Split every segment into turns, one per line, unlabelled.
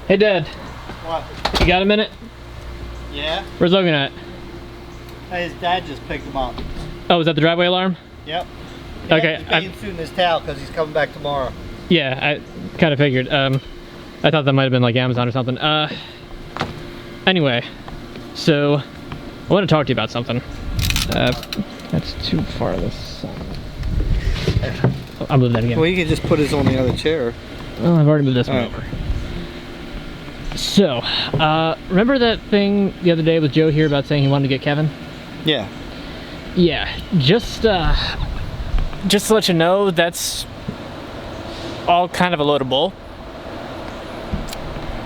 Hey, Dad.
What?
You got a minute?
Yeah?
Where's Logan at?
Hey, his dad just picked him up.
Oh, was that the driveway alarm?
Yep.
Okay.
He's being suited in his towel because he's coming back tomorrow.
Yeah, I kind of figured. I thought that might have been like Amazon or something. Anyway, so I want to talk to you about something. That's too far this side. I'll move that again.
Well, you can just put his on the other chair.
Oh, I've already moved this one over. So, remember that thing the other day with Joe here about saying he wanted to get Kevin?
Yeah.
Yeah, just to let you know, that's all kind of a load of bull.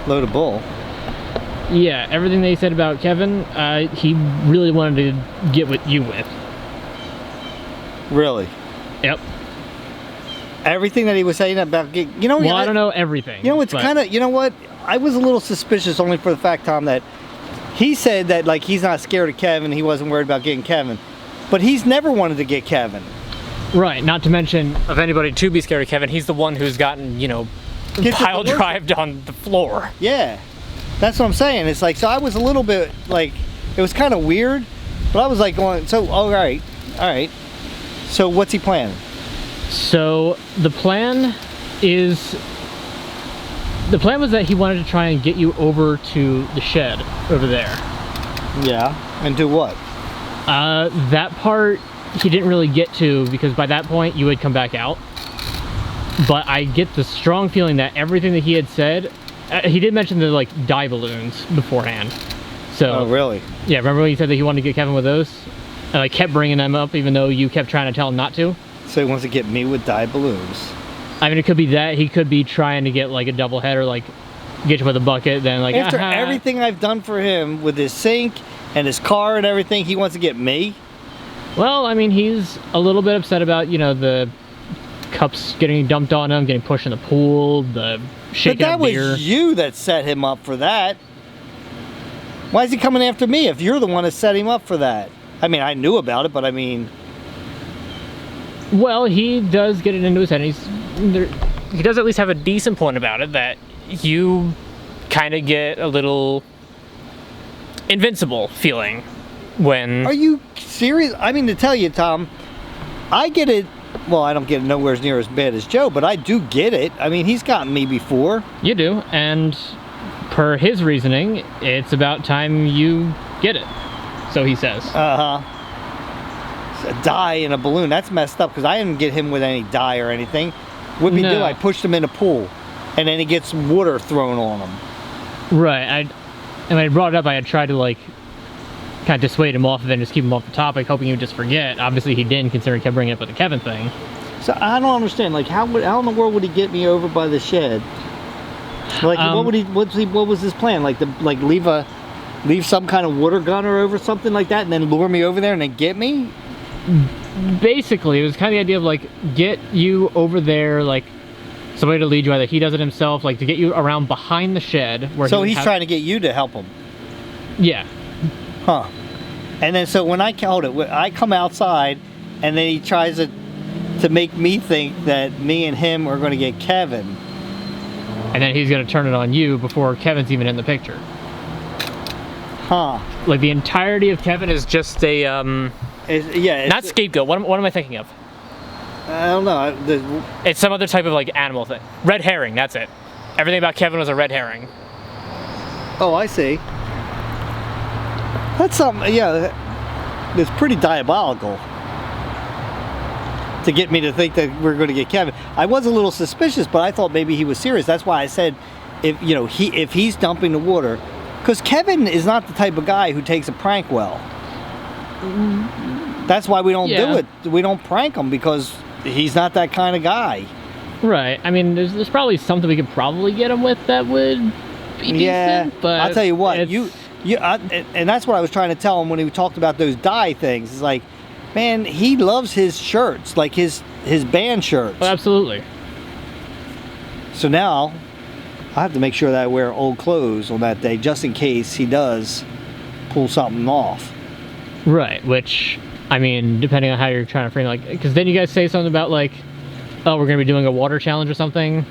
Load of bull?
Yeah, everything they said about Kevin, he really wanted to get with you with.
Really?
Yep.
Everything that he was saying about, you know,
well, I don't know everything.
You know, it's kind of, you know what? I was a little suspicious only for the fact, Tom, that he said that like he's not scared of Kevin, he wasn't worried about getting Kevin, but he's never wanted to get Kevin.
Right. Not to mention, of anybody to be scared of Kevin, he's the one who's gotten, you know, pile drived on the floor.
Yeah, that's what I'm saying. It's like, so I was a little bit like, it was kind of weird, but I was like going, so all right. So what's he planning?
So the plan was that he wanted to try and get you over to the shed over there.
Yeah, and do what?
That part he didn't really get to because by that point you had come back out. But I get the strong feeling that everything that he had said, he did mention the like dye balloons beforehand. So.
Oh, really?
Yeah, remember when he said that he wanted to get Kevin with those? And I kept bringing them up even though you kept trying to tell him not to.
So he wants to get me with dye balloons.
I mean, it could be that. He could be trying to get like a double header, like get you with a bucket, then like
after everything I've done for him with his sink and his car and everything, he wants to get me?
Well, I mean, he's a little bit upset about, you know, the cups getting dumped on him, getting pushed in the pool, the shaking of beer.
But that was you that set him up for that. Why is he coming after me if you're the one that set him up for that? I mean, I knew about it, but I mean...
Well, he does get it into his head, and he does at least have a decent point about it, that you kind of get a little invincible feeling when...
Are you serious? I mean, to tell you, Tom, I get it. Well, I don't get it nowhere near as bad as Joe, but I do get it. I mean, he's gotten me before.
You do, and per his reasoning, it's about time you get it. So he says.
Uh-huh. A dye in a balloon, that's messed up because I didn't get him with any dye or anything. What did he do? I pushed him in a pool and then he gets water thrown on him.
Right. And when I brought it up, I had tried to like kind of dissuade him off of it and just keep him off the topic, hoping he would just forget. Obviously he didn't, considering he kept bringing it up with the Kevin thing.
So I don't understand, like how in the world would he get me over by the shed? Like what was his plan? Like leave some kind of water gunner over something like that and then lure me over there and then get me?
Basically, it was kind of the idea of like get you over there, like somebody to lead you, either he does it himself, like to get you around behind the shed where
so he's trying to get you to help him.
Yeah.
Huh. And then so when I come outside and then he tries to make me think that me and him are going to get Kevin.
And then he's going to turn it on you before Kevin's even in the picture.
Huh.
Like the entirety of Kevin is just a not scapegoat. What am I thinking of?
I don't know.
It's some other type of like animal thing. Red herring. That's it. Everything about Kevin was a red herring.
Oh, I see. That's something. Yeah, it's pretty diabolical to get me to think that we're going to get Kevin. I was a little suspicious, but I thought maybe he was serious. That's why I said, if he's dumping the water, because Kevin is not the type of guy who takes a prank well. That's why we don't do it. We don't prank him because he's not that kind of guy.
Right. I mean, there's probably something we could probably get him with that would be decent, but
I'll tell you what, and that's what I was trying to tell him when he talked about those dye things. It's like, man, he loves his shirts, like his band shirts.
Oh, absolutely.
So now I have to make sure that I wear old clothes on that day, just in case he does pull something off.
Right, which, I mean, depending on how you're trying to frame it, like, because then you guys say something about, like, oh, we're going to be doing a water challenge or something.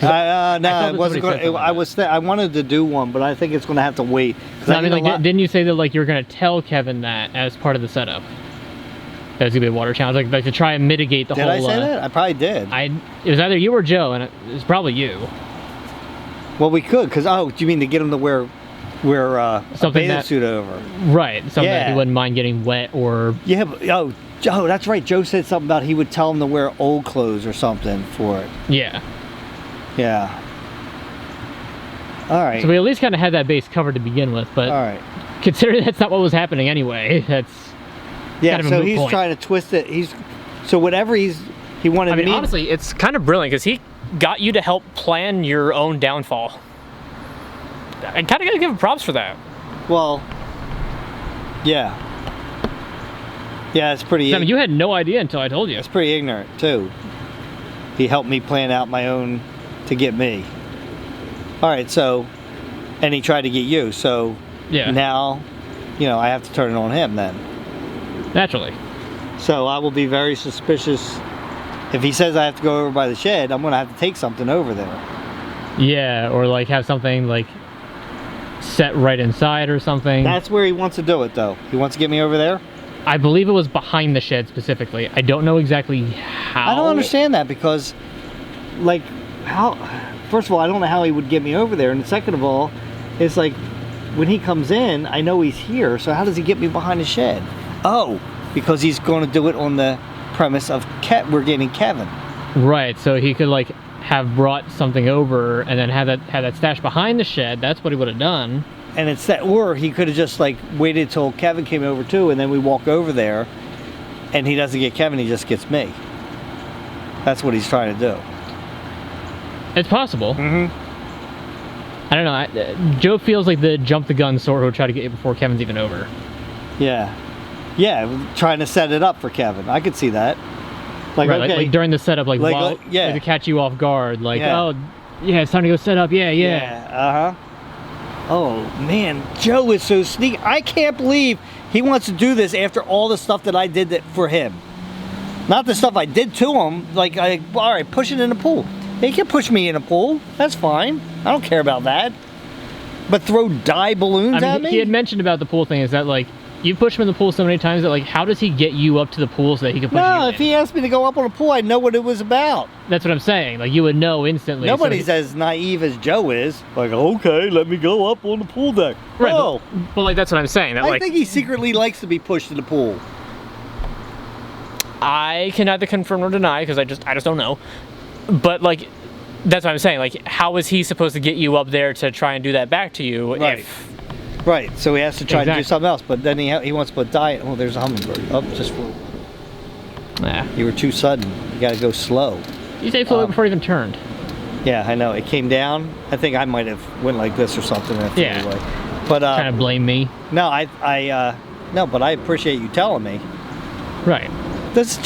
No,
I thought
it
that's
wasn't
what he
going.
said
I wanted to do one, but I think it's going to have to wait. 'Cause
No, I mean,
need a
like,
lot-
didn't you say that like you were gonna tell Kevin that as part of the setup? That was gonna be a water challenge, like to try and mitigate the
Did
whole.
I say that? I probably did.
It was either you or Joe, and it was probably you.
Well, we could, because do you mean to get him to wear a
Something
bathing
that-
suit over?
Right. Something that he
Yeah.
wouldn't mind getting wet or.
Yeah, but Joe, that's right. Joe said something about he would tell him to wear old clothes or something for it.
Yeah.
Yeah. All right.
So we at least kind of had that base covered to begin with, but
All right.
considering that's not what was happening anyway, that's.
Yeah.
kind of a
So
moot
he's
point.
trying to twist it. So whatever he wanted
I mean,
me.
honestly, it's kind of brilliant because he got you to help plan your own downfall. I kind of gotta give him props for that.
Well. Yeah. Yeah, it's pretty.
I mean, you had no idea until I told you.
It's pretty ignorant too. He helped me plan out my own to get me. All right, so, and he tried to get you. So
Yeah.
now, I have to turn it on him then.
Naturally.
So I will be very suspicious. If he says I have to go over by the shed, I'm gonna have to take something over there.
Yeah, or like have something like set right inside or something.
That's where he wants to do it, though. He wants to get me over there.
I believe it was behind the shed specifically. I don't know exactly how.
I don't understand that because, like, how? First of all, I don't know how he would get me over there, and second of all, it's like when he comes in, I know he's here. So how does he get me behind the shed? Oh, because he's going to do it on the premise of we're getting Kevin.
Right, so he could like have brought something over and then have that stash behind the shed. That's what he would have done.
And it's that, or he could have just like waited till Kevin came over too, and then we walk over there, and he doesn't get Kevin, he just gets me. That's what he's trying to do.
It's possible.
Mm-hmm.
I don't know. Joe feels like the jump the gun sort will try to get you before Kevin's even over.
Yeah. Yeah, trying to set it up for Kevin. I could see that. Like,
Right,
okay.
like during the setup, like while
yeah.
like to catch you off guard, like
Yeah.
oh yeah, it's time to go set up. Yeah.
Uh-huh. Oh, man. Joe is so sneaky. I can't believe he wants to do this after all the stuff that I did for him. Not the stuff I did to him. Like, all right, push it in the pool. He can push me in a pool. That's fine. I don't care about that. But throw dye balloons
I
at
mean,
me?
he had mentioned about the pool thing. Is that like you pushed him in the pool so many times that like how does he get you up to the pool so that he can push you
No,
in?
if he asked me to go up on a pool, I'd know what it was about.
That's what I'm saying. Like you would know instantly.
Nobody's as naive as Joe is. Like, okay, let me go up on the pool deck.
Right,
Oh,
but like that's what I'm saying. That
I
like
think he secretly likes to be pushed in the pool.
I can neither confirm nor deny because I just don't know. But like that's what I'm saying. Like how is he supposed to get you up there to try and do that back to you?
Right.
If
Right, so he has to try to do
Exactly.
something else, but then he wants to put diet. Oh, there's a hummingbird. Oh, just flew.
nah.
You were too sudden. You got to go slow.
You say flew away before it even turned.
Yeah, I know. It came down. I think I might have went like this or something. And it flew
Yeah.
away. But
Kind of blame me.
no, no, but I appreciate you telling me.
Right.
Does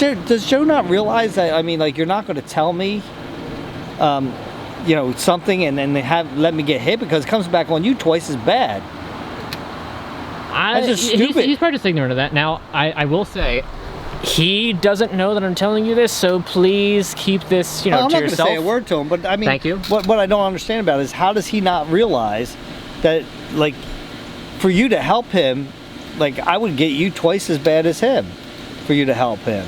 Joe not realize that? I mean, like, you're not going to tell me, something and then let me get hit because it comes back on you twice as bad. That's just stupid.
He's probably just ignorant of that. Now, I will say, he doesn't know that I'm telling you this, so please keep this,
I'm
to
not going to
yourself.
say a word to him, but I mean,
Thank you.
What I don't understand about it is how does he not realize that, like, for you to help him, like, I would get you twice as bad as him for you to help him.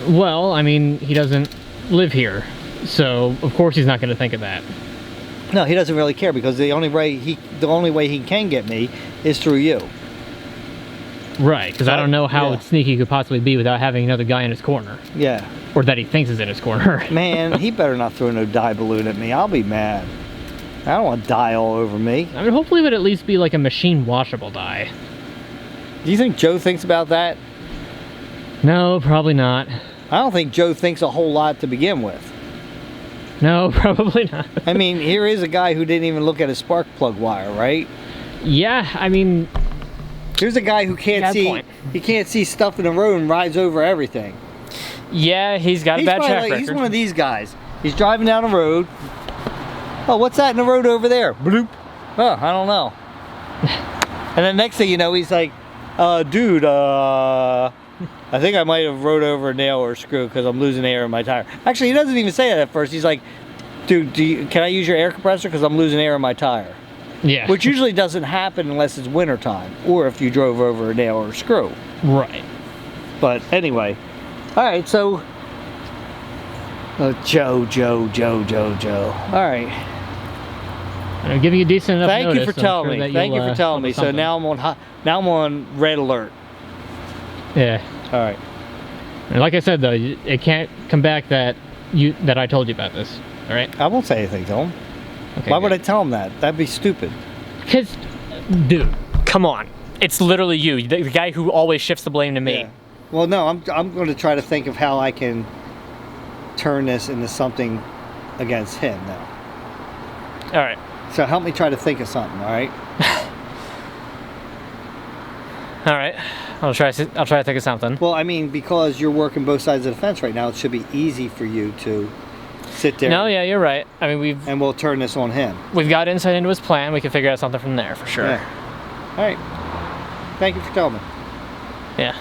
Well, I mean, he doesn't live here, so of course he's not going to think of that.
No, he doesn't really care because the only way he can get me is through you.
Right, because I don't know how
Yeah.
sneaky he could possibly be without having another guy in his corner.
Yeah.
Or that he thinks is in his corner.
Man, he better not throw no dye balloon at me. I'll be mad. I don't want dye all over me.
I mean, hopefully it would at least be like a machine washable dye.
Do you think Joe thinks about that?
No, probably not.
I don't think Joe thinks a whole lot to begin with.
No, probably not.
I mean, here is a guy who didn't even look at a spark plug wire, right?
Yeah, I mean,
Here's a guy who can't
Bad
see.
point.
He can't see stuff in the road and rides over everything.
yeah, he's got a bad track record.
He's one of these guys. He's driving down the road. Oh, what's that in the road over there? Bloop. Oh, I don't know. And then next thing you know, he's like, dude, I think I might have rode over a nail or a screw because I'm losing air in my tire. Actually, he doesn't even say that at first. He's like, Dude, can I use your air compressor? Because I'm losing air in my tire.
Yeah.
Which usually doesn't happen unless it's winter time, or if you drove over a nail or a screw.
Right.
But anyway, all right. So, Joe. All right.
I'm giving you decent enough
Thank you
notice,
for telling me.
that
Thank you for telling
come
me.
to
So
something.
now I'm on red alert.
Yeah.
All right.
And like I said though, it can't come back that I told you about this. All right.
I won't say anything to him.
Okay,
Why would I tell him that? That'd be stupid.
Because, dude, come on. It's literally you, the guy who always shifts the blame to me.
Yeah. Well, no, I'm going to try to think of how I can turn this into something against him now.
All right.
So help me try to think of something, all right?
All right. I'll try to think of something.
Well, I mean, because you're working both sides of the fence right now, it should be easy for you to sit there.
No, yeah, you're right. I mean,
and we'll turn this on him.
We've got insight into his plan. We can figure out something from there for sure.
Yeah. All right. Thank you for telling me.
Yeah.